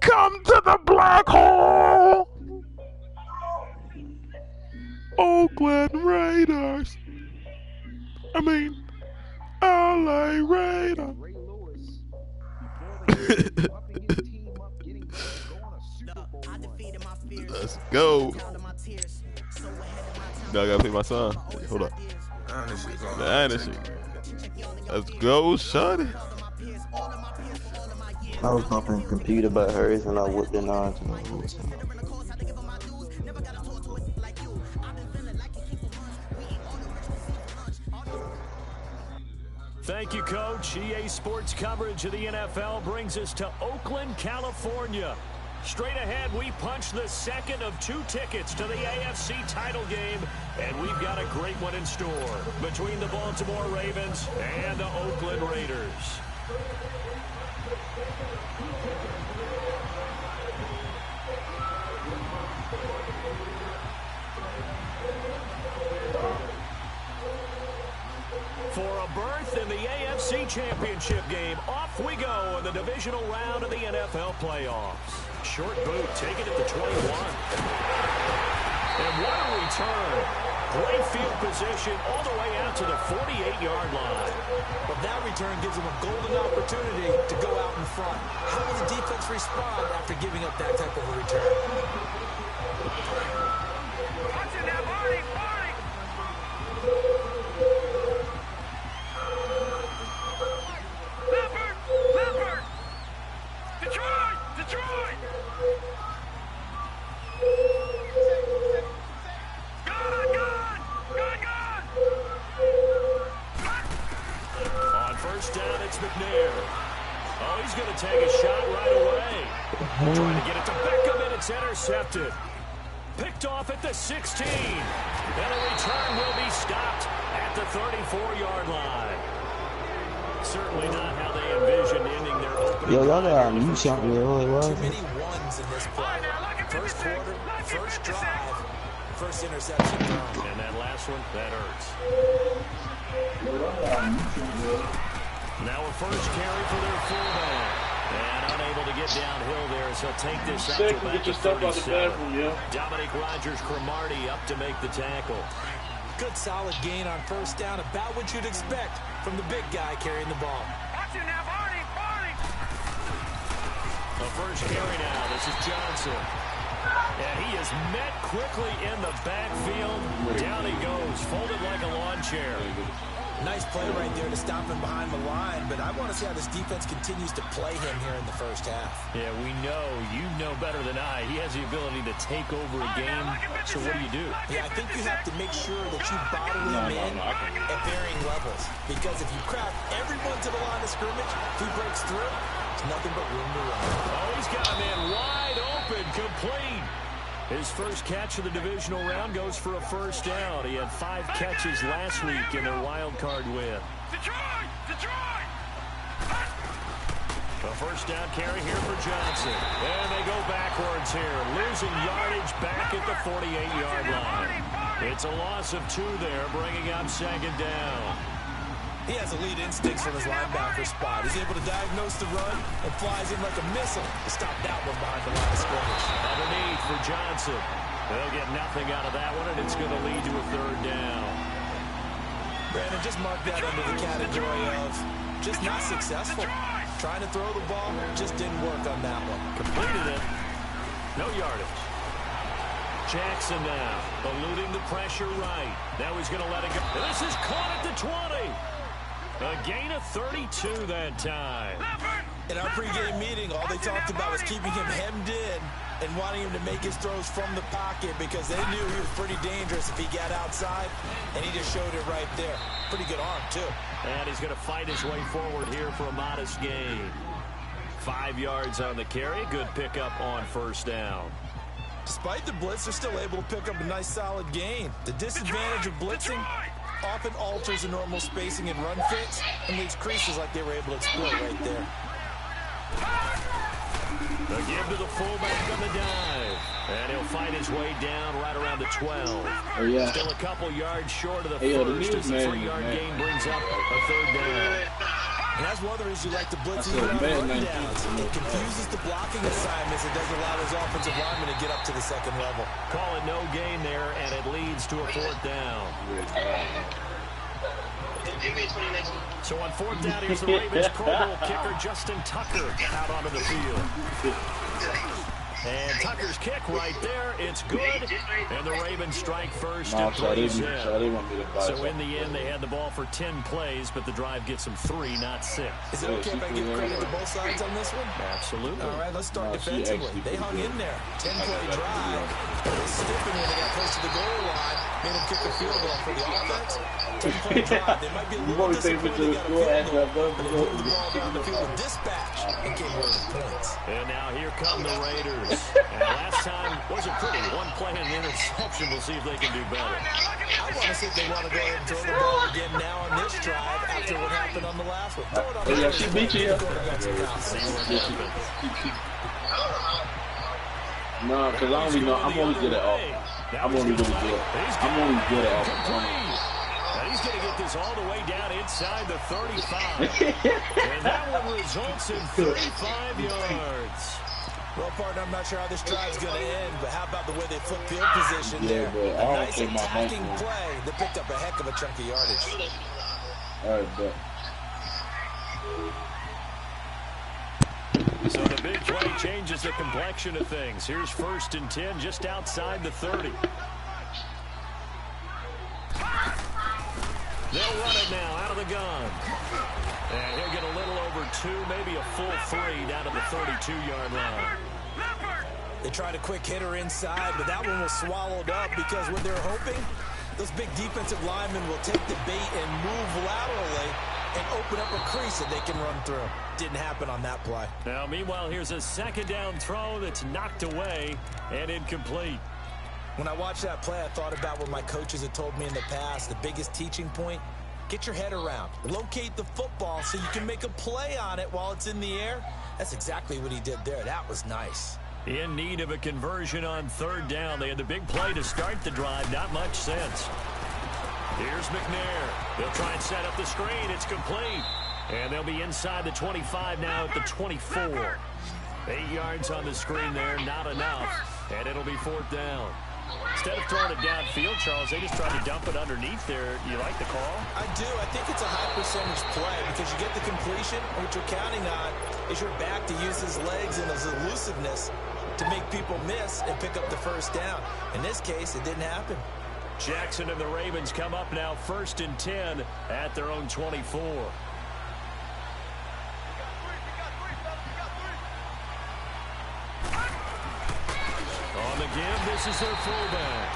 Come to the black hole! Oakland Raiders. I mean, LA Raiders. Let's go. Now I gotta play my song. Hold up. The energy. Let's go, shawty. I was hoping to compete about hers and I whooped it on. Thank you, Coach. EA Sports coverage of the NFL brings us to Oakland, California. Straight ahead, we punch the second of 2 tickets to the AFC title game, and we've got a great one in store between the Baltimore Ravens and the Oakland Raiders. For a berth in the AFC Championship game, off we go in the divisional round of the NFL playoffs. Short boot taken at the 21. And what a return. Great field position all the way out to the 48-yard line. But that return gives them a golden opportunity to go out in front. How will the defense respond after giving up that type of a return? Watching that body. Leopard! Detroit! Gone! On first down, it's McNair. Oh, he's going to take a shot right away. Trying to get it to Beckham, and it's intercepted. Picked off at the 16. And the return will be stopped at the 34-yard line. Certainly not how they envisioned ending their opening. Yo, y'all got a new champion. Too many ones in this play. First quarter, first drive, first interception thrown. And that last one, that hurts. Now a first carry for their fullback. And unable to get downhill there as he'll take this out to back to 37. Dominic Rodgers-Cromartie up to make the tackle. Good solid gain on first down, about what you'd expect from the big guy carrying the ball. Watching now, Barney! A first carry now. This is Johnson. And he is met quickly in the backfield. Down he goes, folded like a lawn chair. Nice play right there to stop him behind the line, but I want to see how this defense continues to play him here in the first half. Yeah, we know. You know better than I. He has the ability to take over a game. So what do? Yeah, I think you have to make sure that you bottle him in at varying levels. Because if you crowd everyone to the line of scrimmage, if he breaks through, there's nothing but room to run. Oh, he's got him in wide open, complete. His first catch of the divisional round goes for a first down. He had 5 catches last week in their wild card win. Detroit! A first down carry here for Johnson. And they go backwards here, losing yardage back at the 48-yard line. It's a loss of 2 there, bringing up second down. He has elite instincts from his linebacker spot. He's able to diagnose the run and flies in like a missile to stop that one behind the line of scrimmage. Underneath for Johnson. They'll get nothing out of that one, and it's going to lead to a third down. Brandon, just mark that under the category of just not successful. Trying to throw the ball, just didn't work on that one. Completed it. No yardage. Jackson now, eluding the pressure right. Now he's going to let it go. This is caught at the 20. A gain of 32 that time. In our pregame meeting, all they talked about was keeping him hemmed in and wanting him to make his throws from the pocket because they knew he was pretty dangerous if he got outside, and he just showed it right there. Pretty good arm, too. And he's going to fight his way forward here for a modest gain. 5 yards on the carry. Good pickup on first down. Despite the blitz, they're still able to pick up a nice solid gain. The disadvantage of blitzing often alters the normal spacing and run fits and leaves creases like they were able to exploit right there. A give to the fullback on the dive. And he'll fight his way down right around the 12. Oh, yeah. Still a couple yards short of the Hey, first as the 3-yard gain brings up a third down. And that's one of the reasons you like to blitz even on rundowns. It confuses the blocking assignments. It doesn't allow those offensive linemen to get up to the second level. Call it no gain there, and it leads to a 4th down. So on 4th down, here's the Ravens Pro Bowl kicker Justin Tucker out onto the field. And Tucker's kick right there. It's good. And the Ravens strike first and 3 So in the end, they had the ball for 10 plays, but the drive gets them 3, not 6. Is it okay if I give credit to both sides on this one? Absolutely. All right, let's start defensively. They hung in there. 10-play drive. They stiffened when they got close to the goal line. Made them kick the field goal for the offense. 10-play drive. They might be a little disappointed they got a field goal, but they moved the ball down the field with dispatch and came away with points. And now here come the Raiders. And last time wasn't pretty. One play and an interception. We'll see if they can do better. I want to see if they want to go ahead and throw the ball again now on this drive after what happened on the last one. Throw it on the she beat you. No, because I only know I'm only good at offense. I'm only really good. I'm only good at offense. Now he's going to get this all the way down inside the 35. And that one results in 35 yards. Well, partner, I'm not sure how this drive's going to end, but how about the way they flip field position there? A nice attacking play that picked up a heck of a chunk of yardage. All right, but. So the big play changes the complexion of things. Here's 1st and 10 just outside the 30. They'll run it now out of the gun. And he'll get a little over 2, maybe a full 3 down to the 32-yard line. They tried a quick hitter inside, but that one was swallowed up because what they're hoping, those big defensive linemen will take the bait and move laterally and open up a crease that they can run through. Didn't happen on that play. Now, meanwhile, here's a 2nd down throw that's knocked away and incomplete. When I watched that play, I thought about what my coaches had told me in the past. The biggest teaching point, get your head around. Locate the football so you can make a play on it while it's in the air. That's exactly what he did there. That was nice. In need of a conversion on 3rd down. They had the big play to start the drive. Not much sense. Here's McNair. They'll try and set up the screen. It's complete. And they'll be inside the 25 now at the 24. 8 yards on the screen there. Not enough. And it'll be 4th down. Instead of throwing it downfield, Charles, they just tried to dump it underneath there. You like the call? I do. I think it's a high percentage play because you get the completion. What you're counting on is your back to use his legs and his elusiveness to make people miss and pick up the 1st down. In this case, it didn't happen. Jackson and the Ravens come up now 1st and 10 at their own 24. On the give, this is their fullback.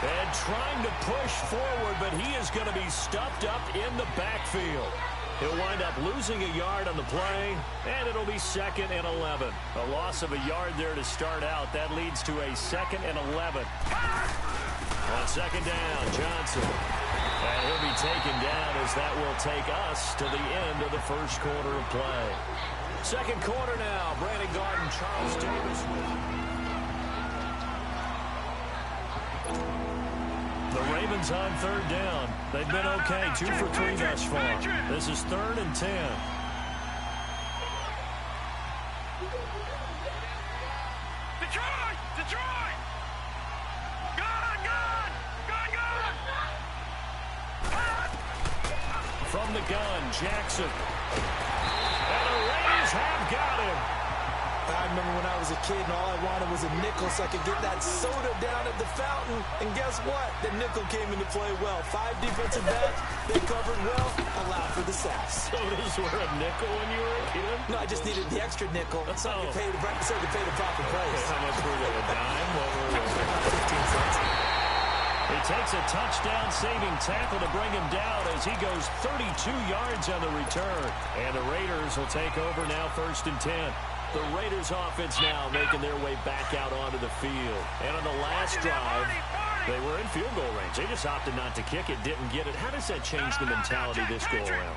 And trying to push forward, but he is going to be stuffed up in the backfield. He'll wind up losing a yard on the play, and it'll be 2nd and 11. A loss of a yard there to start out. That leads to a 2nd and 11. On 2nd down, Johnson. And he'll be taken down as that will take us to the end of the 1st quarter of play. 2nd quarter now. Brandon Garden, Charles Davis. The Ravens on 3rd down. They've been okay. 2 for 3 thus far. This is 3rd and 10. Detroit! Detroit! Gone! Gone! Gone! Gone! From the gun, Jackson. And the Raiders have got him. I remember when I was a kid and all I wanted was a nickel so I could get that soda down at the fountain. And guess what? The nickel came into play well. 5 defensive backs, they covered well, allowed for the sacks. Sodas were a nickel when you were a kid? No, I just needed the extra nickel so I could pay the proper price. How much were they? A dime? What were they? 15 cents. He takes a touchdown-saving tackle to bring him down as he goes 32 yards on the return. And the Raiders will take over now 1st and 10. The Raiders offense now making their way back out onto the field. And on the last drive, They were in field goal range. They just opted not to kick it, didn't get it. How does that change the mentality this go-around?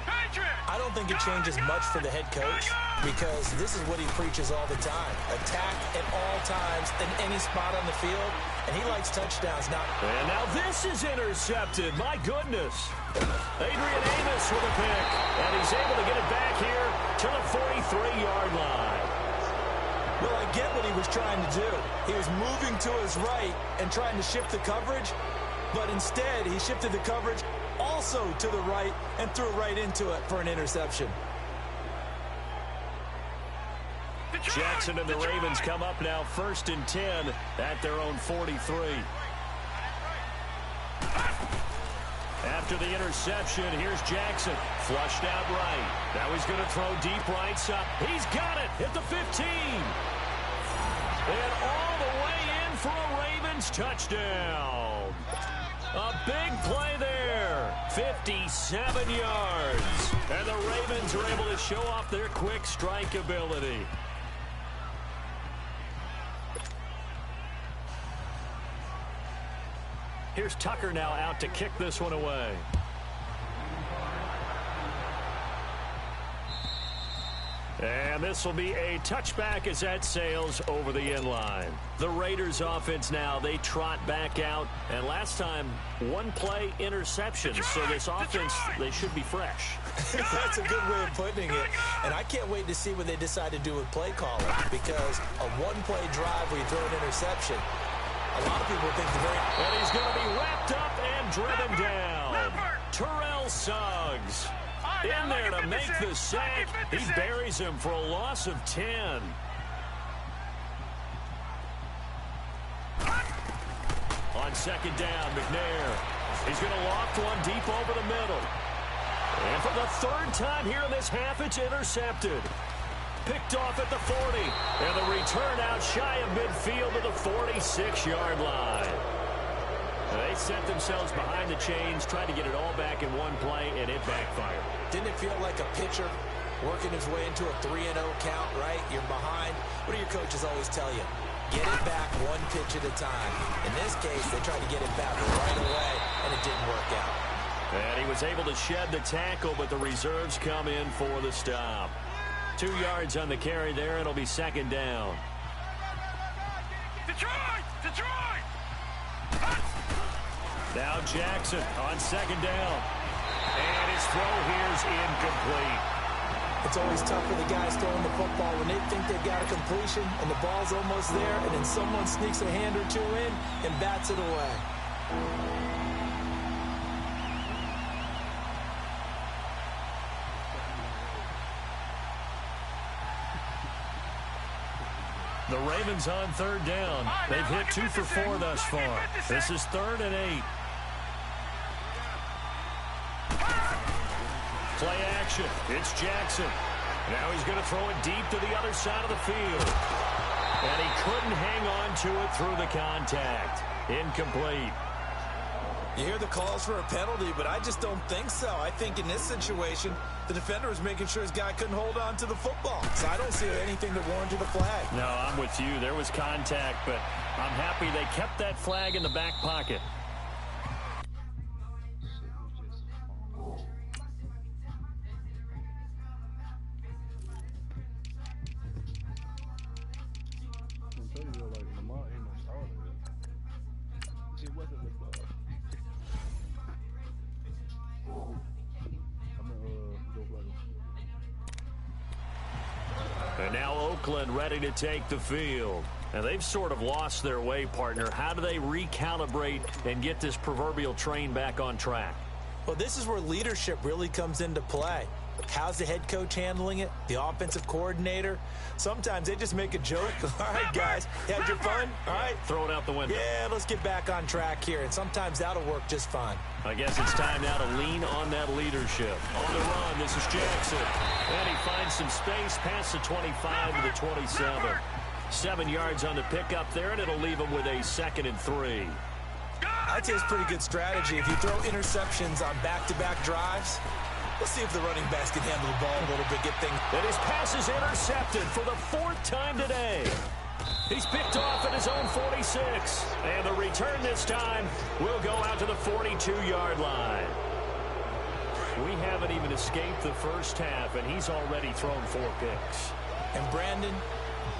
I don't think it changes much for the head coach because this is what he preaches all the time. Attack at all times in any spot on the field, and he likes touchdowns. And now this is intercepted. My goodness. Adrian Amos with a pick, and he's able to get it back here to the 43-yard line. Well, I get what he was trying to do. He was moving to his right and trying to shift the coverage, but instead he shifted the coverage also to the right and threw right into it for an interception. Jackson and the Ravens come up now 1st and 10 at their own 43. After the interception, here's Jackson. Flushed out right. Now he's going to throw deep right side. He's got it at the 15. And all the way in for a Ravens touchdown. A big play there. 57 yards. And the Ravens are able to show off their quick strike ability. Here's Tucker now out to kick this one away. And this will be a touchback as that sails over the end line. The Raiders offense now, they trot back out. And last time, one play interception. So this offense, they should be fresh. That's a good way of putting it. And I can't wait to see what they decide to do with play calling. Because a one-play drive where you throw an interception, a lot of people think the very... And he's going to be wrapped up and driven down. Terrell Suggs in there to make the sack. He buries him for a loss of 10. On 2nd down, McNair. He's going to loft one deep over the middle. And for the 3rd time here in this half, it's intercepted. Picked off at the 40. And the return out shy of midfield to the 46-yard line. They set themselves behind the chains, tried to get it all back in one play, and it backfired. Didn't it feel like a pitcher working his way into a 3-0 count, right? You're behind. What do your coaches always tell you? Get it back one pitch at a time. In this case, they tried to get it back right away, and it didn't work out. And he was able to shed the tackle, but the reserves come in for the stop. 2 yards on the carry there, and it'll be 2nd down. Detroit! Detroit! Now Jackson on 2nd down. And his throw here's incomplete. It's always tough for the guys throwing the football when they think they've got a completion and the ball's almost there, and then someone sneaks a hand or two in and bats it away. The Ravens on 3rd down. They've hit 2 for 4 thus far. This is 3rd and 8. Play action. It's Jackson. Now he's going to throw it deep to the other side of the field. And he couldn't hang on to it through the contact. Incomplete. You hear the calls for a penalty, but I just don't think so. I think in this situation, the defender was making sure his guy couldn't hold on to the football. So I don't see anything that warranted a flag. No, I'm with you. There was contact, but I'm happy they kept that flag in the back pocket. And now Oakland ready to take the field. And they've sort of lost their way, partner. How do they recalibrate and get this proverbial train back on track? Well, this is where leadership really comes into play. How's the head coach handling it? The offensive coordinator? Sometimes they just make a joke. All right, guys, you had your fun? All right. Throw it out the window. Yeah, let's get back on track here. And sometimes that'll work just fine. I guess it's time now to lean on that leadership. On the run, this is Jackson. And he finds some space past the 25 to the 27. 7 yards on the pickup there, and it'll leave him with a 2nd and 3. I'd say it's pretty good strategy. If you throw interceptions on back-to-back drives, let's see if the running backs can handle the ball a little bit, get things. And his pass is intercepted for the 4th time today. He's picked off at his own 46. And the return this time will go out to the 42-yard line. We haven't even escaped the first half, and he's already thrown 4 picks. And Brandon,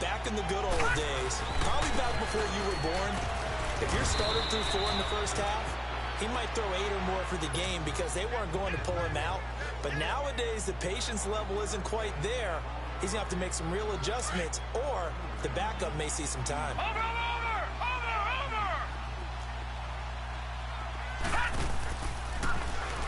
back in the good old days, probably back before you were born, if your starter threw 4 in the first half, he might throw 8 or more for the game because they weren't going to pull him out. But nowadays, the patience level isn't quite there. He's going to have to make some real adjustments, or the backup may see some time. Over!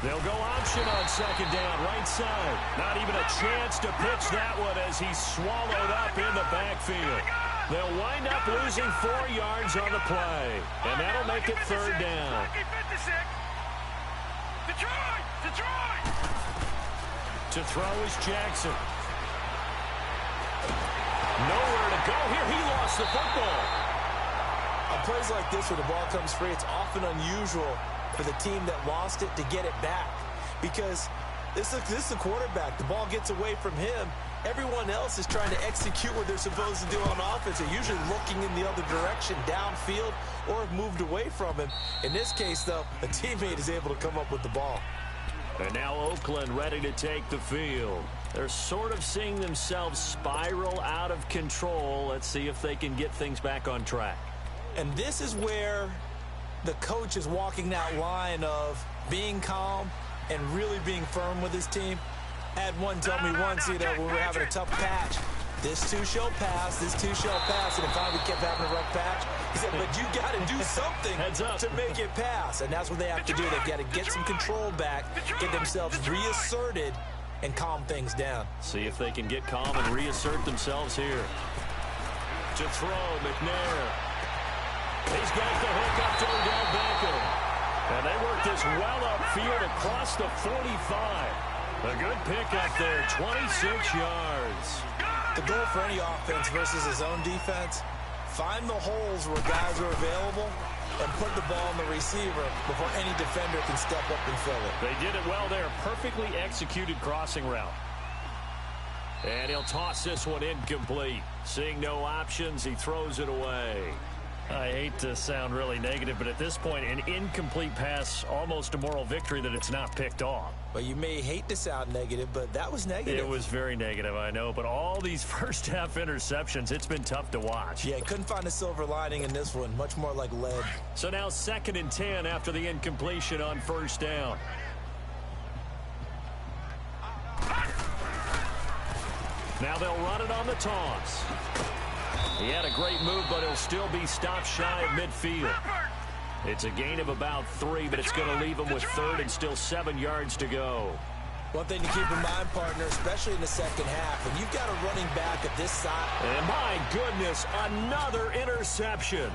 They'll go option on second down, right side. Not even a chance to pitch that one as he's swallowed up in the backfield. They'll wind up losing 4 yards on the play, and that'll make it third down. Detroit! To throw is Jackson. Nowhere to go here. He lost the football. On plays like this where the ball comes free, it's often unusual for the team that lost it to get it back, because this is the quarterback. The ball gets away from him. Everyone else is trying to execute what they're supposed to do on offense. They're usually looking in the other direction, downfield, or have moved away from him. In this case, though, a teammate is able to come up with the ball. And now Oakland ready to take the field. They're sort of seeing themselves spiral out of control. Let's see if they can get things back on track. And this is where the coach is walking that line of being calm and really being firm with his team. I had one tell me once, when we were having a tough patch, this too shall pass, this too shall pass, and if I kept having a rough patch, he said, but you got to do something to make it pass, and that's what they have to do. They've got to get some control back, get themselves reasserted, and calm things down. See if they can get calm and reassert themselves here. To throw, McNair. He's got the hook up to Odell Beckham. And they work this well upfield across the 45. A good pick up there, 26 yards. The goal for any offense versus his own defense, find the holes where guys are available and put the ball on the receiver before any defender can step up and fill it. They did it well there. Perfectly executed crossing route. And he'll toss this one incomplete. Seeing no options, he throws it away. I hate to sound really negative, but at this point, an incomplete pass, almost a moral victory that it's not picked off. Well, you may hate to sound negative, but that was negative. It was very negative, I know, but all these first-half interceptions, it's been tough to watch. Yeah, couldn't find a silver lining in this one, much more like lead. So now 2nd and 10 after the incompletion on first down. Now they'll run it on the toss. He had a great move, but he'll still be stopped shy of midfield. It's a gain of about 3, but it's going to leave him with 3rd and still 7 yards to go. One thing to keep in mind, partner, especially in the second half, when you've got a running back at this side. And my goodness, another interception.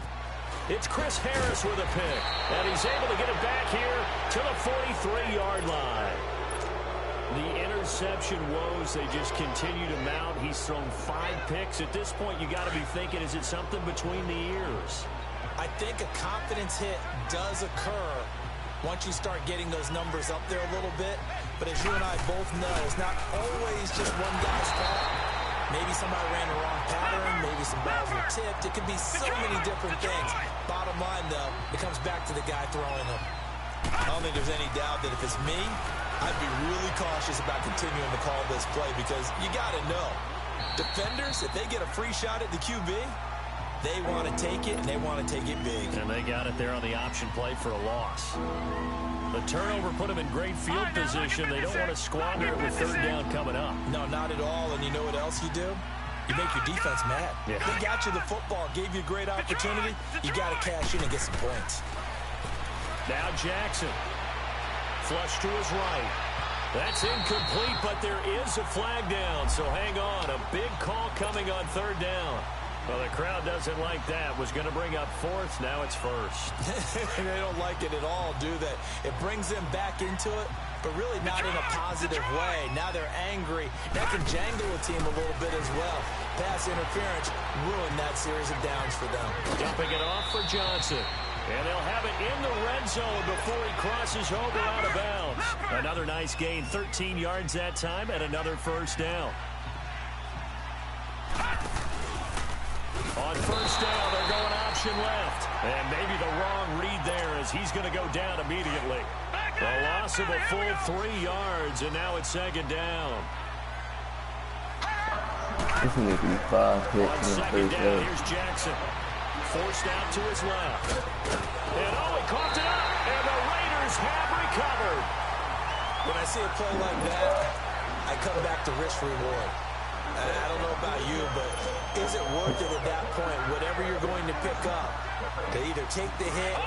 It's Chris Harris with a pick, and he's able to get it back here to the 43-yard line. The interception woes, they just continue to mount. He's thrown 5 picks. At this point, you got to be thinking, is it something between the ears? I think a confidence hit does occur once you start getting those numbers up there a little bit. But as you and I both know, it's not always just one guy's fault. Maybe somebody ran the wrong pattern. Maybe some balls were tipped. It could be so many different things. Bottom line, though, it comes back to the guy throwing them. I don't think there's any doubt that if it's me, I'd be really cautious about continuing to call this play, because you got to know, defenders, if they get a free shot at the QB, they want to take it, and they want to take it big. And they got it there on the option play for a loss. The turnover put them in great field position. They don't want to squander it with 3rd down coming up. No, not at all. And you know what else you do? You make your defense mad. Yeah. They got you the football, gave you a great opportunity. You got to cash in and get some points. Now Jackson. Flush to his right. That's incomplete, but there is a flag down, so hang on. A big call coming on 3rd down. Well, the crowd doesn't like that. Was going to bring up 4th. Now it's 1st. They don't like it at all, do they? It brings them back into it, but really not in a positive way. Now they're angry. That can jangle a team a little bit as well. Pass interference ruined that series of downs for them. Dumping it off for Johnson. And they'll have it in the red zone before he crosses over out of bounds. Another nice gain, 13 yards that time, and another 1st down. On possession left. And maybe the wrong read there as he's going to go down immediately. A loss of a full 3 yards, and now it's second down. This is going to be 5 hits On in the second first down, half. here's Jackson. Forced out to his left. And he coughed it up, and the Raiders have recovered. When I see a play like that, I come back to risk reward. I don't know about you, but is it worth it at that point, whatever you're going to pick up, to either take the hit,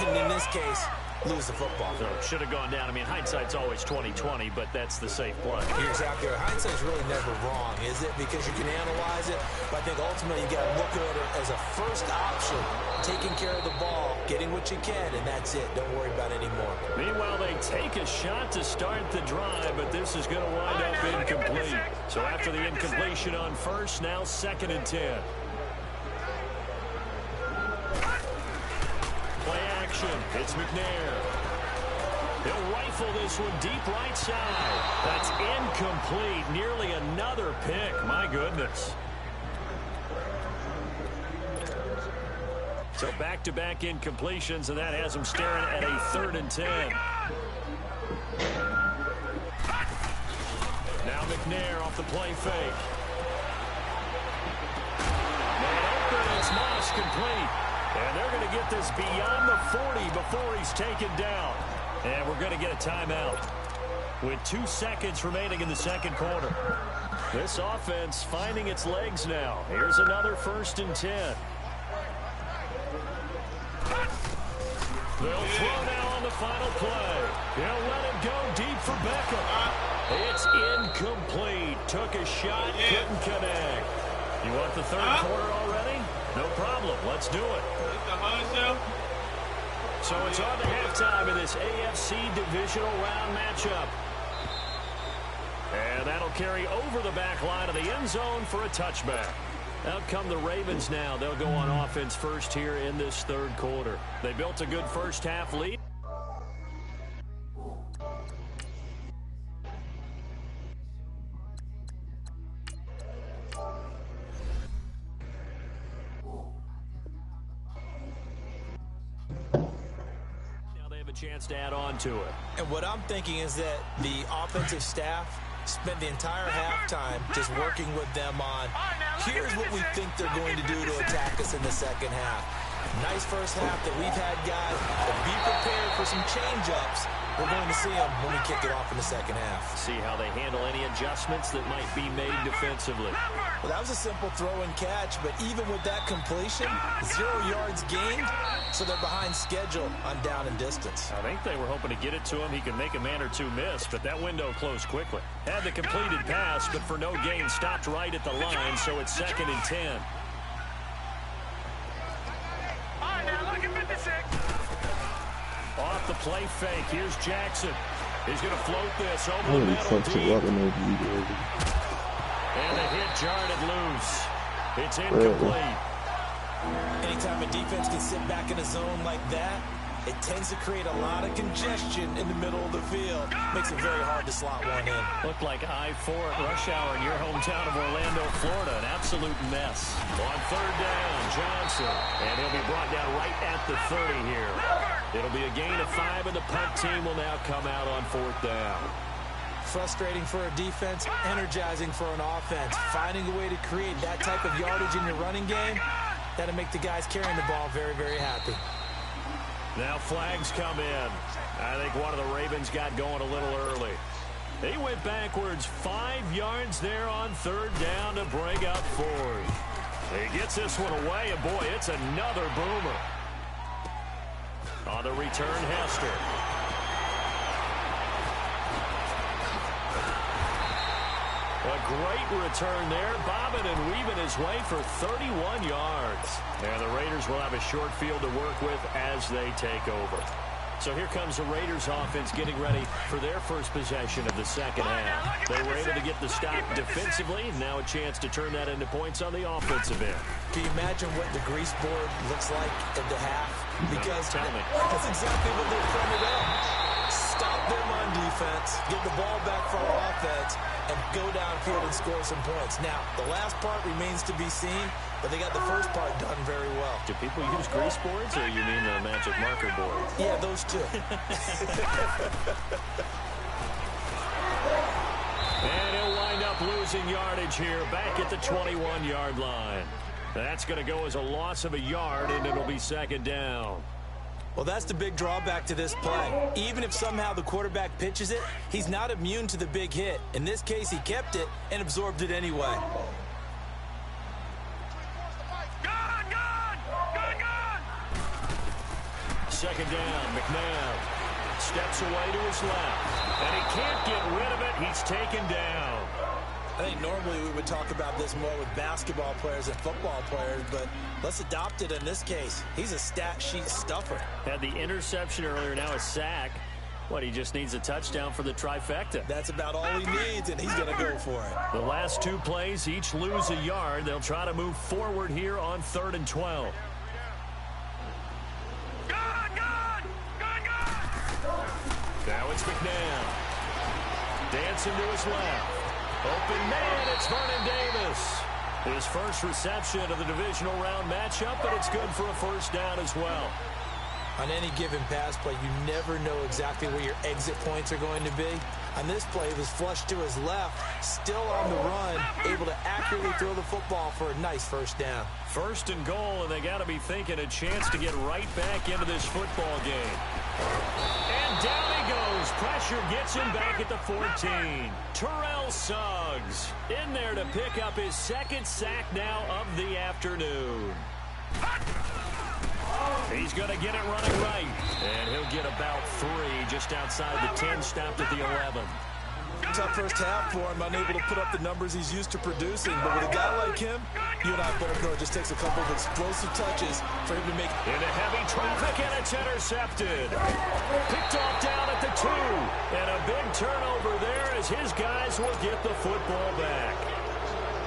and in this case, lose the football? So should have gone down. I mean, hindsight's always 20/20, but that's the safe play. You're exactly right. Hindsight's really never wrong, is it? Because you can analyze it, but I think ultimately you got to look at it as a first option, taking care of the ball, getting what you can, and that's it. Don't worry about it anymore. Meanwhile, they take a shot to start the drive, but this is going to wind up incomplete. So after the incompletion on first, now 2nd and 10. Play action. It's McNair. He'll rifle this one deep right side. That's incomplete. Nearly another pick. My goodness. So back-to-back incompletions, and that has him staring at a 3rd and 10. Now McNair off the play fake. Man open, it's Moss complete. And they're going to get this beyond the 40 before he's taken down. And we're going to get a timeout with 2 seconds remaining in the second quarter. This offense finding its legs now. Here's another 1st and 10. They'll throw now on the final play. He'll let it go deep for Beckham. It's incomplete. Took a shot, couldn't connect. You want the third quarter already? No problem. Let's do it. So it's on to halftime in this AFC divisional round matchup. And that'll carry over the back line of the end zone for a touchback. Out come the Ravens now. They'll go on offense first here in this 3rd quarter. They built a good first half lead. Now they have a chance to add on to it. And what I'm thinking is that the offensive staff spent the entire halftime just working with them on, here's what we think they're going to do to attack us in the second half. Nice first half that we've had, guys, but be prepared for some change-ups. We're going to see them when we kick it off in the second half. See how they handle any adjustments that might be made defensively. Well, that was a simple throw and catch, but even with that completion, 0 yards gained, so they're behind schedule on down and distance. I think they were hoping to get it to him. He could make a man or two miss, but that window closed quickly. Had the completed pass, but for no gain, stopped right at the line, so it's 2nd and 10. All right, now look at 56. Off the play fake, here's Jackson. He's going to float this over the Holy middle fuck, deep. what an OG. And the hit jarred it loose. It's incomplete. Anytime a defense can sit back in a zone like that, it tends to create a lot of congestion in the middle of the field. Makes it very hard to slot one in. Looked like I-4 at rush hour in your hometown of Orlando, Florida. An absolute mess. On 3rd down, Johnson. And he'll be brought down right at the 30 here. It'll be a gain of 5, and the punt team will now come out on 4th down. Frustrating for a defense, energizing for an offense. Finding a way to create that type of yardage in your running game, that'll make the guys carrying the ball very, very happy. Now flags come in. I think one of the Ravens got going a little early. He went backwards 5 yards there on 3rd down to bring up 4th. He gets this one away, and boy, it's another boomer. On the return, Hester. A great return there, bobbing and weaving his way for 31 yards. And the Raiders will have a short field to work with as they take over. So here comes the Raiders offense getting ready for their first possession of the second half. They were able to get the stop defensively. Now a chance to turn that into points on the offensive end. Can you imagine what the grease board looks like at the half? Because Tell me. that's exactly what they're trying to do. Stop them on defense, get the ball back for our offense, and go downfield and score some points. Now, the last part remains to be seen, but they got the first part done very well. Do people use grease boards, or you mean the magic marker board? Yeah, those two. And he'll wind up losing yardage here back at the 21-yard line. That's going to go as a loss of a yard, and it'll be second down. Well, that's the big drawback to this play. Even if somehow the quarterback pitches it, he's not immune to the big hit. In this case, he kept it and absorbed it anyway. Second down, McNabb steps away to his left, and he can't get rid of it. He's taken down. I think normally we would talk about this more with basketball players and football players, but let's adopt it in this case. He's a stat sheet stuffer. Had the interception earlier, now a sack. What, he just needs a touchdown for the trifecta. That's about all he needs, and he's going to go for it. The last two plays each lose a yard. They'll try to move forward here on 3rd and 12. Now it's McNabb. Dancing to his left. Open man, it's Vernon Davis. His first reception of the divisional round matchup, but it's good for a first down as well. On any given pass play, you never know exactly where your exit points are going to be. On this play, it was flushed to his left, still on the run, able to accurately throw the football for a nice first down. First and goal, and they got to be thinking a chance to get right back into this football game. And down he goes. Pressure gets him back at the 14. Terrell Suggs in there to pick up his second sack now of the afternoon. He's going to get it running right. And he'll get about 3 just outside the 10, stopped at the 11. Tough first half for him, unable to put up the numbers he's used to producing. But with a guy like him, you and I both know it just takes a couple of explosive touches for him to make it. Into heavy traffic, and it's intercepted. Picked off down at the 2. And a big turnover there as his guys will get the football back.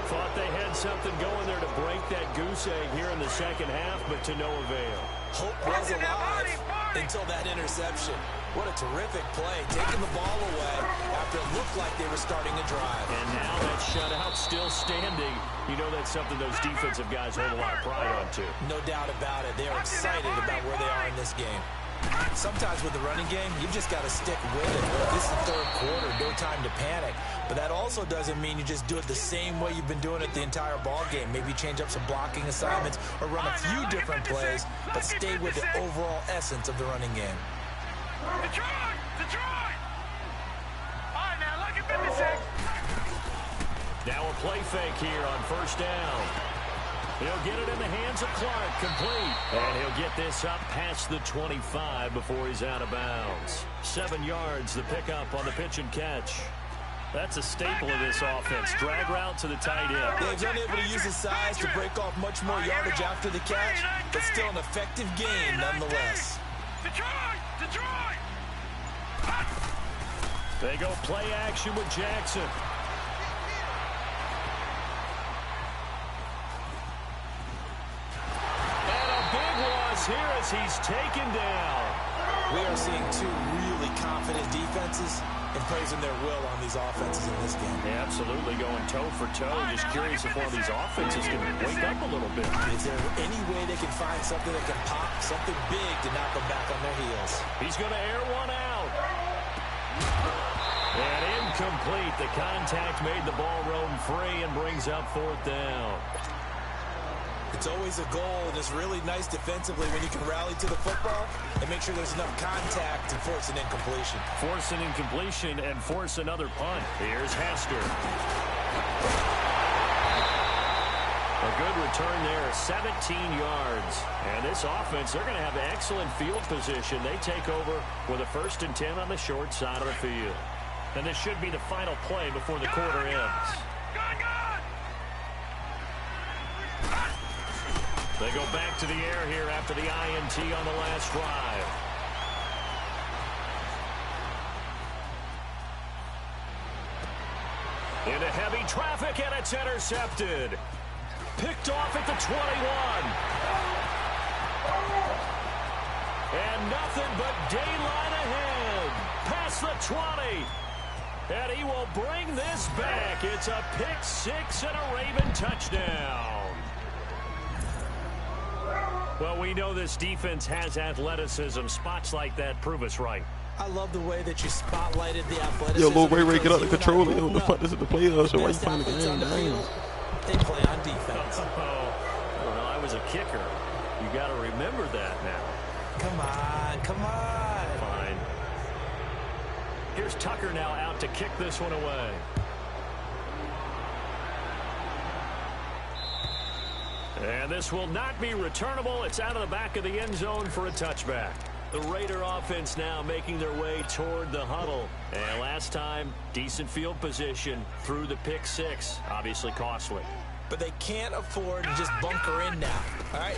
Thought they had something going there to break that goose egg here in the second half, but to no avail. Hope was alive until that interception. What a terrific play, taking the ball away after it looked like they were starting a drive. And now that shutout still standing. You know that's something those defensive guys hold a lot of pride on, too. No doubt about it. They are excited about where they are in this game. Sometimes with the running game, you've just got to stick with it. This is the third quarter, no time to panic. But that also doesn't mean you just do it the same way you've been doing it the entire ball game. Maybe change up some blocking assignments or run a few different plays, but stay with the overall essence of the running game. Detroit! All right, now look at 56. Now a play fake here on first down. He'll get it in the hands of Clark, complete. And he'll get this up past the 25 before he's out of bounds. 7 yards, the pickup on the pitch and catch. That's a staple of this offense. Drag route to the tight end. Yeah, he's unable to use his size to break off much more yardage after the catch, but still an effective gain nonetheless. Detroit! They go play action with Jackson. And a big loss here as he's taken down. We are seeing 2 really confident defenses imposing their will on these offenses in this game. Yeah, absolutely, going toe for toe. Just curious if one of these offenses can wake up a little bit. Is there any way they can find something that can pop, something big to knock them back on their heels? He's going to air one out. And incomplete. The contact made the ball roam free and brings up 4th down. It's always a goal, and it's really nice defensively when you can rally to the football and make sure there's enough contact to force an incompletion. Force an incompletion and force another punt. Here's Hester. A good return there, 17 yards. And this offense, they're going to have excellent field position. They take over with a 1st and 10 on the short side of the field. And this should be the final play before the quarter ends. They go back to the air here after the INT on the last drive. Into heavy traffic, and it's intercepted. Picked off at the 21. And nothing but daylight ahead. Past the 20. And he will bring this back. It's a pick six and a Raven touchdown. Well, we know this defense has athleticism. Spots like that prove us right. I love the way that you spotlighted the athleticism. Yo, Lil Ray get out the controller. Yo, the fuck, this is the playoffs. So why you playing the game? They play on defense. Well, I was a kicker. You got to remember that now. Come on, come on. Fine. Here's Tucker now out to kick this one away. And this will not be returnable. It's out of the back of the end zone for a touchback. The Raider offense now making their way toward the huddle. And last time, decent field position through the pick six. Obviously costly. But they can't afford to just bunker in now. All right,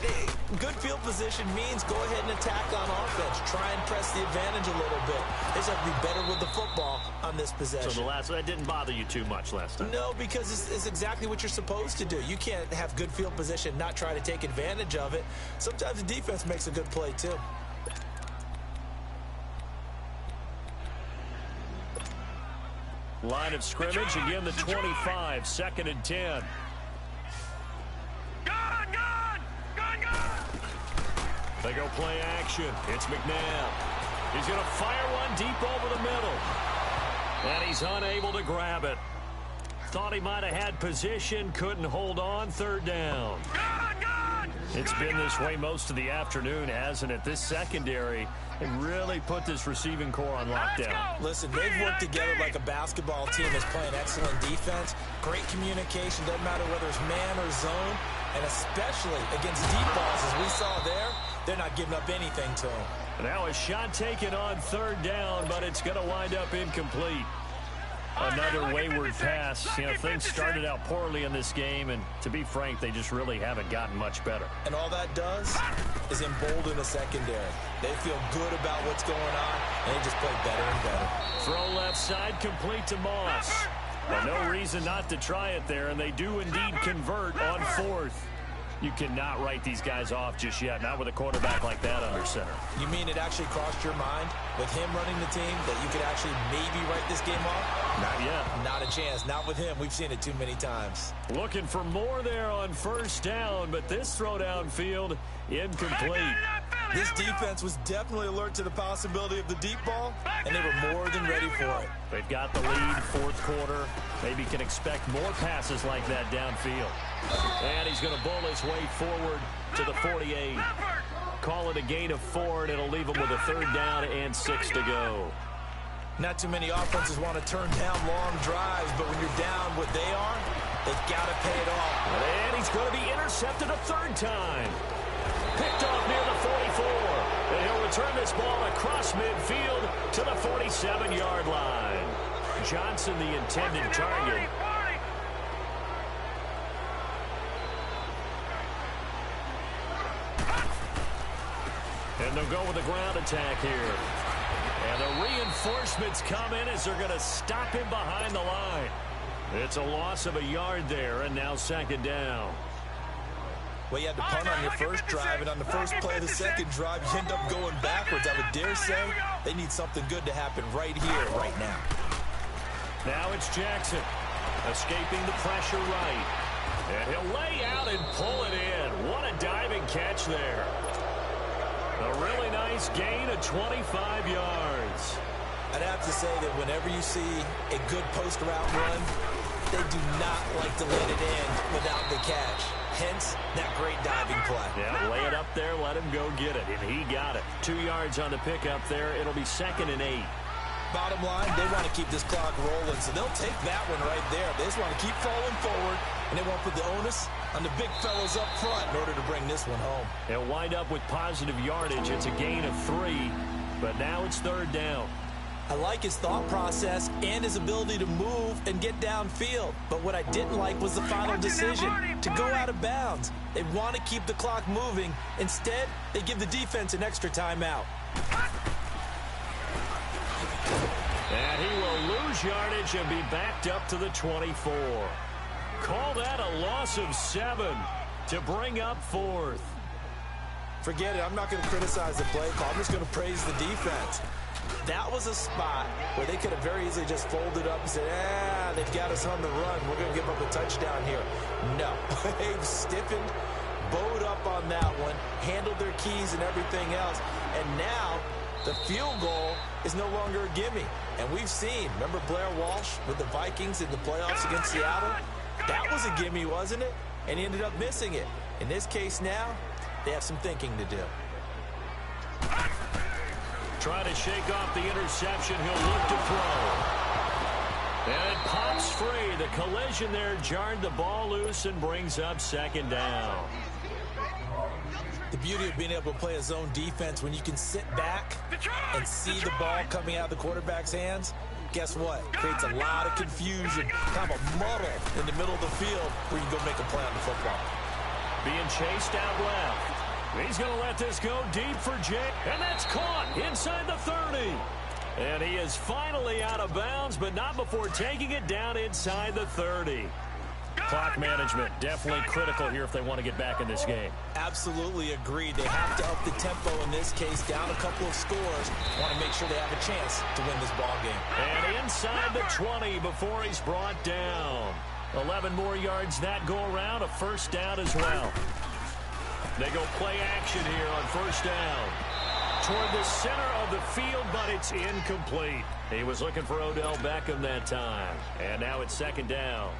good field position means go ahead and attack on offense. Try and press the advantage a little bit. They just have to be better with the football on this possession. So that didn't bother you too much last time? No, because it's exactly what you're supposed to do. You can't have good field position, not try to take advantage of it. Sometimes the defense makes a good play too. Line of scrimmage, again the 25, 2nd and 10. They go play action. It's McNabb. He's going to fire one deep over the middle. And he's unable to grab it. Thought he might have had position, couldn't hold on, 3rd down. It's been this way most of the afternoon, hasn't it? This secondary really put this receiving core on lockdown. Listen, they've worked together like a basketball team that's playing excellent defense. Great communication, doesn't matter whether it's man or zone. And especially against deep balls, as we saw there, they're not giving up anything to him. Now a shot taken on 3rd down, but it's going to wind up incomplete. Another wayward pass. You know, things started out poorly in this game, and to be frank, they just really haven't gotten much better. And all that does is embolden the secondary. They feel good about what's going on, and they just play better and better. Throw left side, complete to Moss. Well, no reason not to try it there, and they do indeed convert on 4th. You cannot write these guys off just yet, not with a quarterback like that under center. You mean it actually crossed your mind with him running the team that you could actually maybe write this game off? Not yet. Not a chance. Not with him. We've seen it too many times. Looking for more there on 1st down, but this throw downfield incomplete. This defense was definitely alert to the possibility of the deep ball, and they were more than ready for it. They've got the lead, 4th quarter. Maybe can expect more passes like that downfield. And he's going to bowl his way forward to the 48. Call it a gain of 4, and it'll leave him with a 3rd down and 6 to go. Not too many offenses want to turn down long drives, but when you're down what they are, they've got to pay it off. And he's going to be intercepted a 3rd time. Picked off near the 44. And he'll return this ball across midfield to the 47-yard line. Johnson, the intended target. And they'll go with a ground attack here. And the reinforcements come in as they're going to stop him behind the line. It's a loss of a yard there, and now 2nd down. Well, you had to punt on your first drive, and on the first play of the second drive, you end up going backwards. I would dare say they need something good to happen right here, right now. Now it's Jackson, escaping the pressure right. And he'll lay out and pull it in. What a diving catch there. A really nice gain of 25 yards. I'd have to say that whenever you see a good post route run, they do not like to let it in without the catch. Hence, that great diving play. Yeah, lay it up there, let him go get it. And he got it. 2 yards on the pickup there. It'll be 2nd and 8. Bottom line, they want to keep this clock rolling, so they'll take that one right there. They just want to keep falling forward, and they won't put the onus on the big fellas up front in order to bring this one home. They'll wind up with positive yardage. It's a gain of 3, but now it's 3rd down. I like his thought process and his ability to move and get downfield. But what I didn't like was the final decision to go out of bounds. They want to keep the clock moving. Instead, they give the defense an extra timeout. And he will lose yardage and be backed up to the 24. Call that a loss of 7 to bring up 4th. Forget it. I'm not going to criticize the play call. I'm just going to praise the defense. That was a spot where they could have very easily just folded up and said, they've got us on the run. We're going to give up a touchdown here. No. They've stiffened, bowed up on that one, handled their keys and everything else. And now the field goal is no longer a gimme. And we've seen, remember Blair Walsh with the Vikings in the playoffs against Seattle? That was a gimme, wasn't it? And he ended up missing it. In this case now, they have some thinking to do. Try to shake off the interception. He'll look to throw. And it pops free. The collision there jarred the ball loose and brings up second down. The beauty of being able to play a zone defense when you can sit back and see the ball coming out of the quarterback's hands, guess what? Creates a lot of confusion, kind of a muddle in the middle of the field where you can go make a play on the football. Being chased out left. He's going to let this go deep for Jake. And that's caught inside the 30. And he is finally out of bounds, but not before taking it down inside the 30. Clock management definitely critical here if they want to get back in this game. Absolutely agreed. They have to up the tempo in this case, down a couple of scores. Want to make sure they have a chance to win this ball game. And inside the 20 before he's brought down. 11 more yards that go around, a first down as well. They go play action here on first down. Toward the center of the field, but it's incomplete. He was looking for Odell Beckham that time. And now it's second down.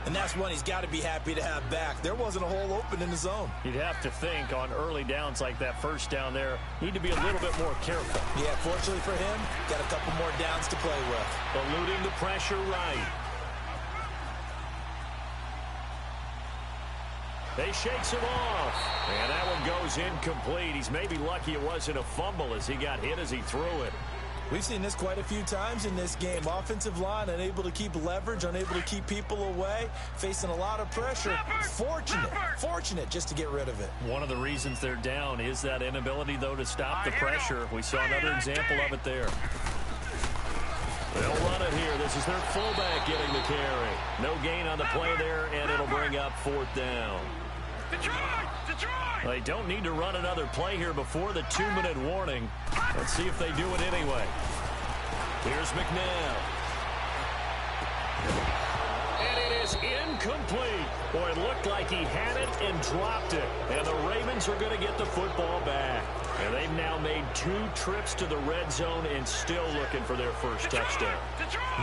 And that's one he's got to be happy to have back. There wasn't a hole open in the zone. You'd have to think on early downs like that first down there, need to be a little bit more careful. Yeah, fortunately for him, got a couple more downs to play with. Eluding the pressure right. They shakes him off. And that one goes incomplete. He's maybe lucky it wasn't a fumble as he got hit as he threw it. We've seen this quite a few times in this game. Offensive line unable to keep leverage, unable to keep people away, facing a lot of pressure. Fortunate just to get rid of it. One of the reasons they're down is that inability, though, to stop the pressure. We saw another example of it there. They'll run it here. This is their fullback getting the carry. No gain on the play there, and it'll bring up fourth down. They don't need to run another play here before the 2-minute warning. Let's see if they do it anyway. Here's McNabb. And it is incomplete. Boy, it looked like he had it and dropped it. And the Ravens are going to get the football back. And they've now made 2 trips to the red zone and still looking for their first touchdown.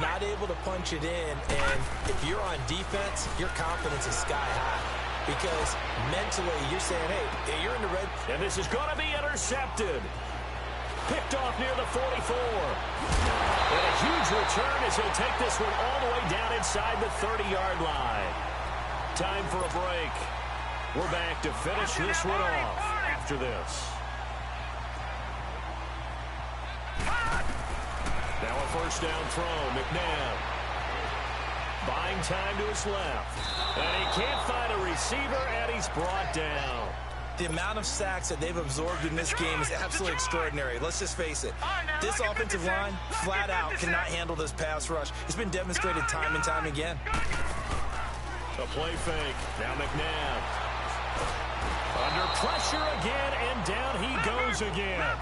Not able to punch it in, and if you're on defense, your confidence is sky high. Because mentally, you're saying, hey, you're in the red. And this is going to be intercepted. Picked off near the 44. And a huge return as he'll take this one all the way down inside the 30-yard line. Time for a break. We're back to finish this one off after this. Now a first down throw. McNabb buying time to his left. And he can't find a receiver, and he's brought down. The amount of sacks that they've absorbed in this game is absolutely extraordinary. Let's just face it. This offensive line, flat out, cannot handle this pass rush. It's been demonstrated time and time again. A play fake. Now McNabb. Under pressure again, and down he goes again.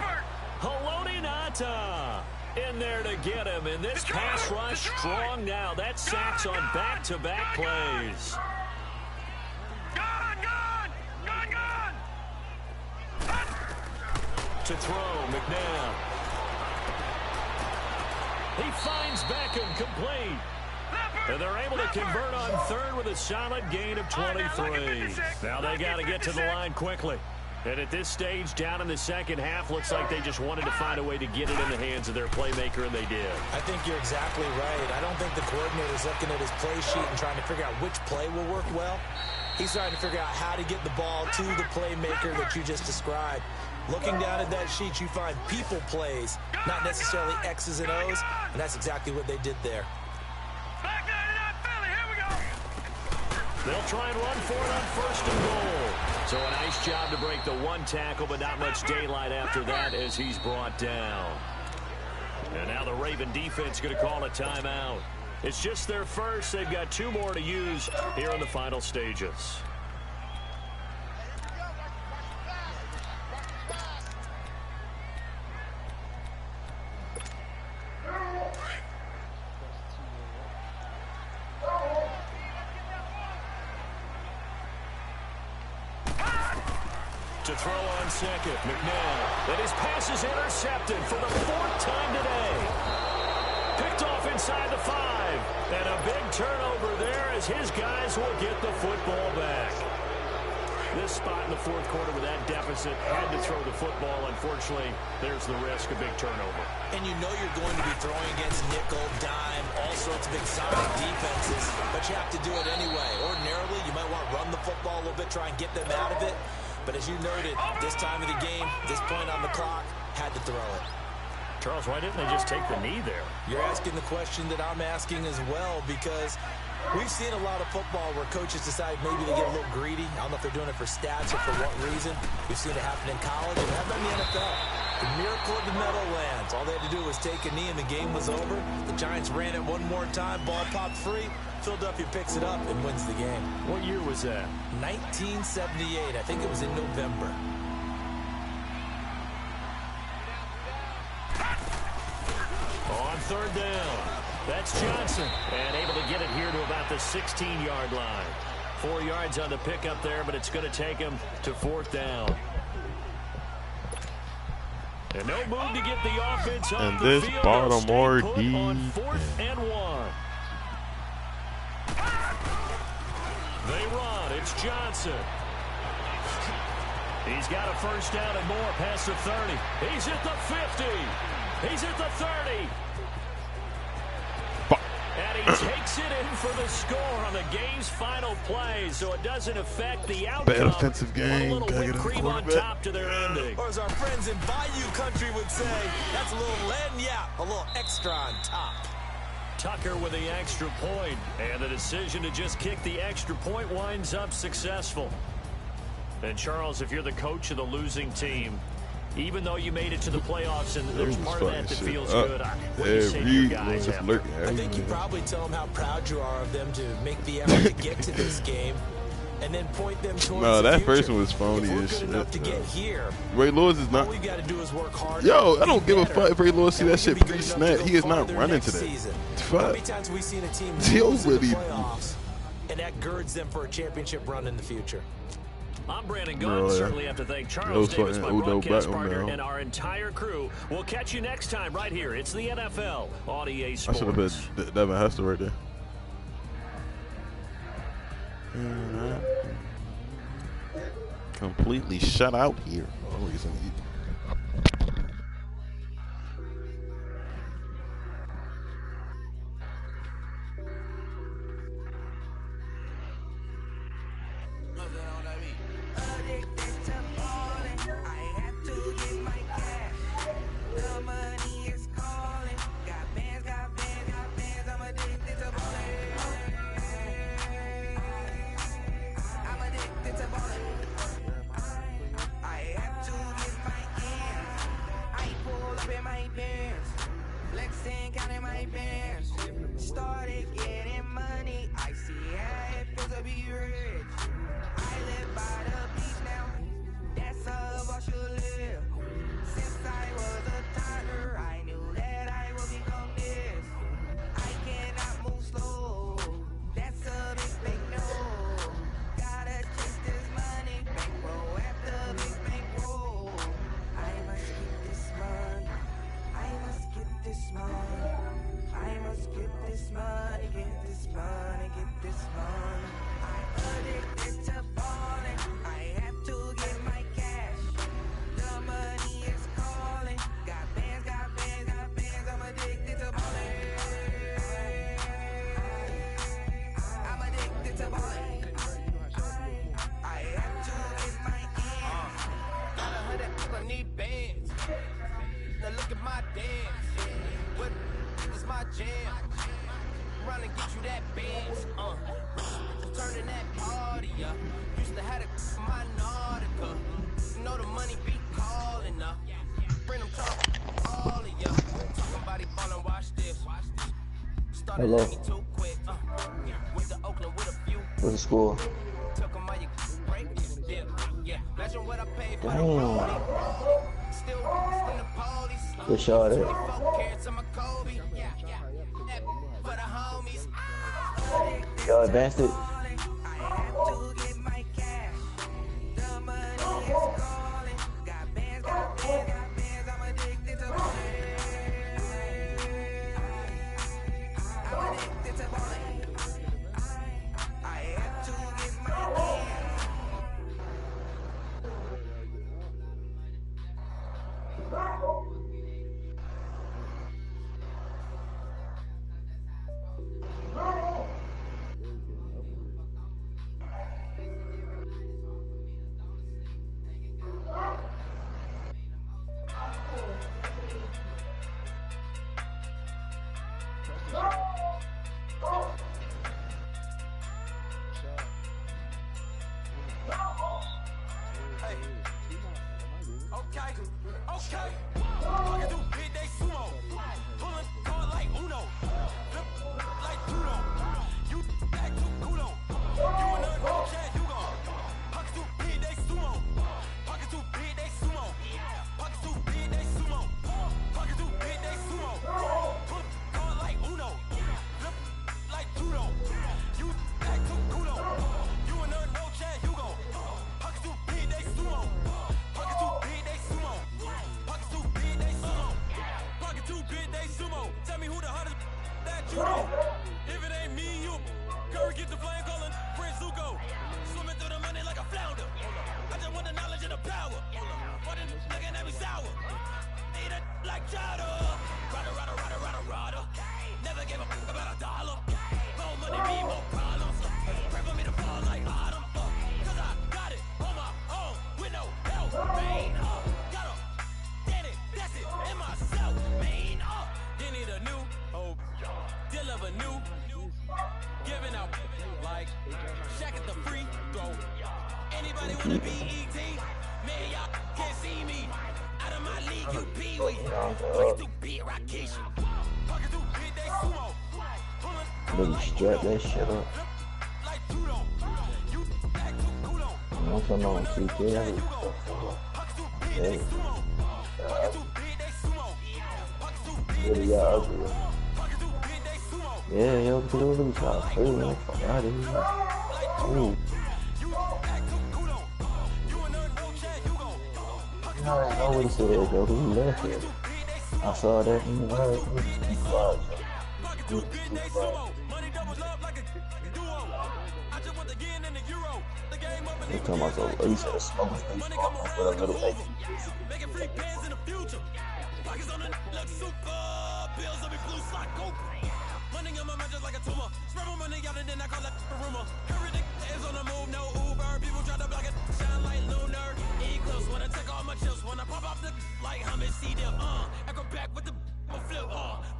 Haloti Ngata in there to get him. And this pass rush strong now. That sacks on back-to-back plays. To throw, McNabb. He finds Beckham complete. And they're able to convert on third with a solid gain of 23. Now they got to get to the line quickly. And at this stage, down in the second half, looks like they just wanted to find a way to get it in the hands of their playmaker, and they did. I think you're exactly right. I don't think the coordinator's looking at his play sheet and trying to figure out which play will work well. He's trying to figure out how to get the ball to the playmaker that you just described. Looking down at that sheet, you find people plays, not necessarily X's and O's, and that's exactly what they did there. They'll try and run for it on first and goal. So a nice job to break the one tackle, but not much daylight after that as he's brought down. And now the Raven defense going to call a timeout. It's just their first. They've got 2 more to use here in the final stages. to throw on second. McNabb. And his pass is intercepted for the 4th time today. Picked off inside the 5. And a big turnover there as his guys will get the football back. This spot in the 4th quarter with that deficit, had to throw the football. Unfortunately, there's the risk of big turnover. And you know you're going to be throwing against nickel, dime, all sorts of exotic defenses, but you have to do it anyway. Ordinarily, you might want to run the football a little bit, try and get them out of it. But as you noted, this time of the game, this point on the clock, had to throw it. Charles, why didn't they just take the knee there? You're asking the question that I'm asking as well, because we've seen a lot of football where coaches decide maybe they get a little greedy. I don't know if they're doing it for stats or for what reason. We've seen it happen in college and it happened in the NFL. The miracle of the Meadowlands. All they had to do was take a knee and the game was over. The Giants ran it one more time. Ball popped free. Philadelphia picks it up and wins the game. What year was that? 1978. I think it was in November. On 3rd down. That's Johnson. And able to get it here to about the 16-yard line. 4 yards on the pickup there, but it's going to take him to 4th down. And no move to get the offense off And the this field. Baltimore D. On 4th and 1. They run. It's Johnson. He's got a 1st down and more past the 30. He's at the 50. He's at the 30. And he takes it in for the score on the game's final play, so it doesn't affect the outcome. Bad offensive game. A little Gotta whipped get cream on top to their ending. Or as our friends in Bayou Country would say, that's a little a little extra on top. Tucker with the extra point, and the decision to just kick the extra point winds up successful. And Charles, if you're the coach of the losing team, even though you made it to the playoffs and there's part of that feels good, what do you say to your guys after? I think you probably tell them how proud you are of them to make the effort to get to this game and then point them towards No, the that future. first one was phony as shit. To get here, Ray Lewis is not. all we got to do is work hard. Yo, I don't give a fuck if Ray Lewis see that shit pre-snap. He is not running to that. How many times have we seen a team lose in the playoffs, and that girds them for a championship run in the future? I'm Brandon Gunn. Certainly have to thank Charles Davis, my broadcast partner, and our entire crew. We'll catch you next time right here. It's the NFL on EA Sports. I should have been Devin Hester right there. Completely shut out here. Hello. What's the score? Damn. Good shot at. Y'all advanced it. Okay. Fucking do big day sumo. Pulling card like Uno. Flip like Judo. You back to Kudo. You in the road chat, you gon' pockets too big day sumo. Pockets too big day sumo. Pockets too big day sumo. Pockets too big day sumo. Pull card like Uno. Flip like Judo. You back to Kudo. You in the road chat, you gon' pockets too big day sumo. Pockets too big day sumo. Pockets too big day sumo. Pocket too big day sumo. Tell me who the hottest that you know. If it ain't me, you Curry get the flame calling Prince Zuko. Swimming through the money like a flounder. I just want the knowledge and the power. Why the looking at me sour? Need it like chowder. Rada. Never gave a fuck about a dollar. More money mean more problems. Pray for me to fall like autumn. Cause I got it on my own with no help. Main up. Got a daddy, that's it, in myself. Main up. They need a new hope. Deal of a new. Giving out like Shaq at the free throw. Anybody wanna be ET? Man, y'all can't see me. Out of my league, you pee-wee. Pocket too big, Rakesh. Pocket too big, they sumo. Really strap that shit up. Like Judo. You back to Kudo. I'm talking about 2K. Pocket too big, they sumo. Pocket too big, they sumo. Pocket too big, they sumo. Pocket too big, they sumo. Yeah, yo, because it was really trying to play, man. Fuck out of here. Ooh. I don't know what he said, yo. He left it. I saw that in the world. He talking about so he said smoke with a little eggy. Making free bands in the future. Pockets on the look super. Bills on me blue slot Cobra. Money on my mind just like a tumor. Spread my money out and then I call it a rumor. Curry is on the move, no Uber. People try to block it, shine like lunar. Eclipse when I take all my chips. When I pop off the like Hummus, see them. I go back with the flip.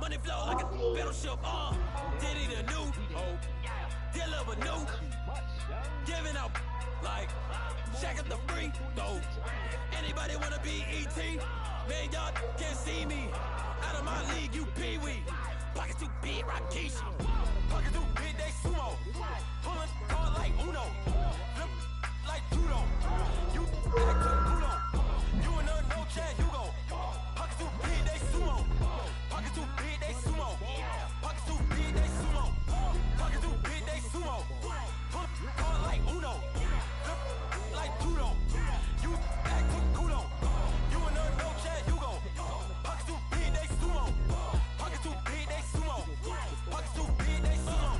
Money flow like a battleship. Diddy the new hope. Deliver new. Giving out like Shaq at the free throw. Anybody wanna be ET? Man, y'all can't see me. Out of my league, you pee-wee. Pockets too big, Rakesh. Pockets too big, they sumo. Pulling card like Uno. Flip like Judo. You back to Kudo. You in the no chat, you go. Pockets too big, they sumo. Pockets too big, they sumo. Pockets too big, they sumo. Pockets too big, they sumo. Pull card like Uno. Flip like Judo. You back to Kudo. You in the no chat, you go. Pockets too big, they sumo. Pockets too big, they sumo. Pockets too big, they sumo.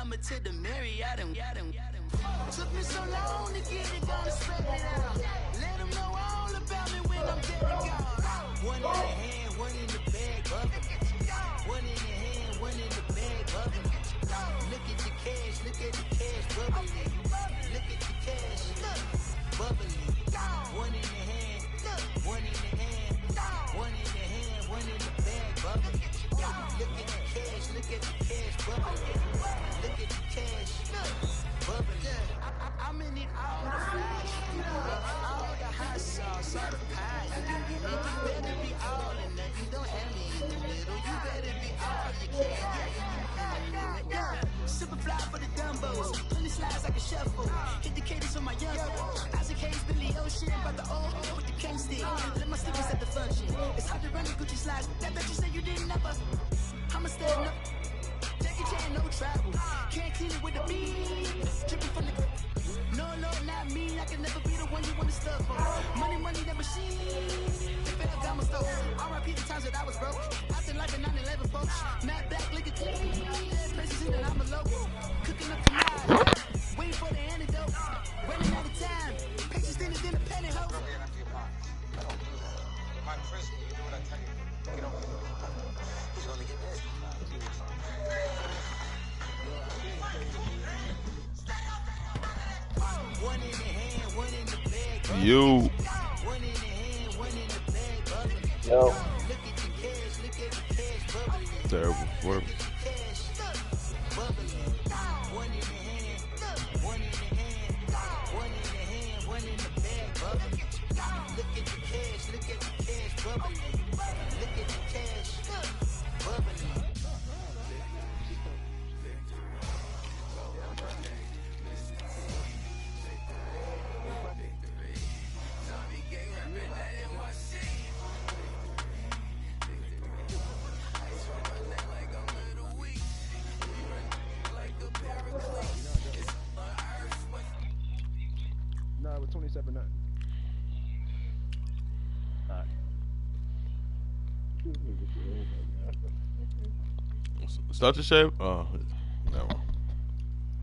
number to the Marriott. Took me so long to get it, gonna spread it out. Let them know all about me when I'm dead and gone. One in the hand, one in the bag, bubbling. One in the hand, one in the bag, bubbling. Look at the cash, bubbling. Look at the cash, bubbling. One in the hand, one in the hand, one in the hand, one in the bag, bubbling. Look at the cash, bubbling. Look at the cash, bubbling. I'm in it all the flash, all the hot sauce, all the pie. You better be all in nothing, don't have me in the middle. You better be all you can. Super fly for the dumbos, plenty slides like a shuffle. Hit the cadence on my young Isaac Hayes, Billy Ocean, but the old with the cane stick. Let my slippers at the function. It's hard to run the Gucci slides. That bet you say you didn't never. I'ma stand up. Jackie Chan, no travel. Can't clean it with a beat. Dripping from the. No, not me. I can never be the one you want to stuff for. Money, that machine. If it got my stove. R.I.P. the times that I was broke. Acting like a 9/11 folks. Matt back, look at clean. Places in that I'm a local. Cooking up tonight. Waiting for the antidote. Running out of time. Patience thinner than a penny hoe. My first, you do what I tell you. Get over it. He's gonna get this. One in the hand, one in the bag. You. One in the hand, one in the bag. Yo. Look at the cash, look at the cash bubbling. Terrible work. Cash bubbling. One in the hand, one in the hand, one in the hand, one in the bag bubbling. Look at the cash, bubbling. Look at the cash bubbling. No, it was 27-9. Alright. Start your shape? Oh, no.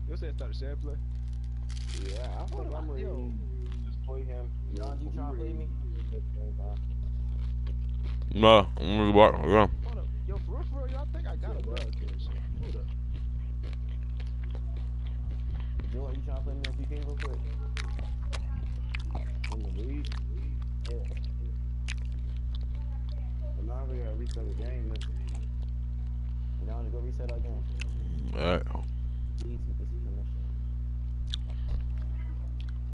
You said start the share play? Yeah, I thought I'm ready to just play him. John, you trying to play me? No, I'm gonna walk. Yeah. Hold up. Yo, for real, y'all think I got a bug. Hold up. You trying to play me on PK real quick? In the league? Yeah. But now we gotta reset the game. Now to go reset our game. All right.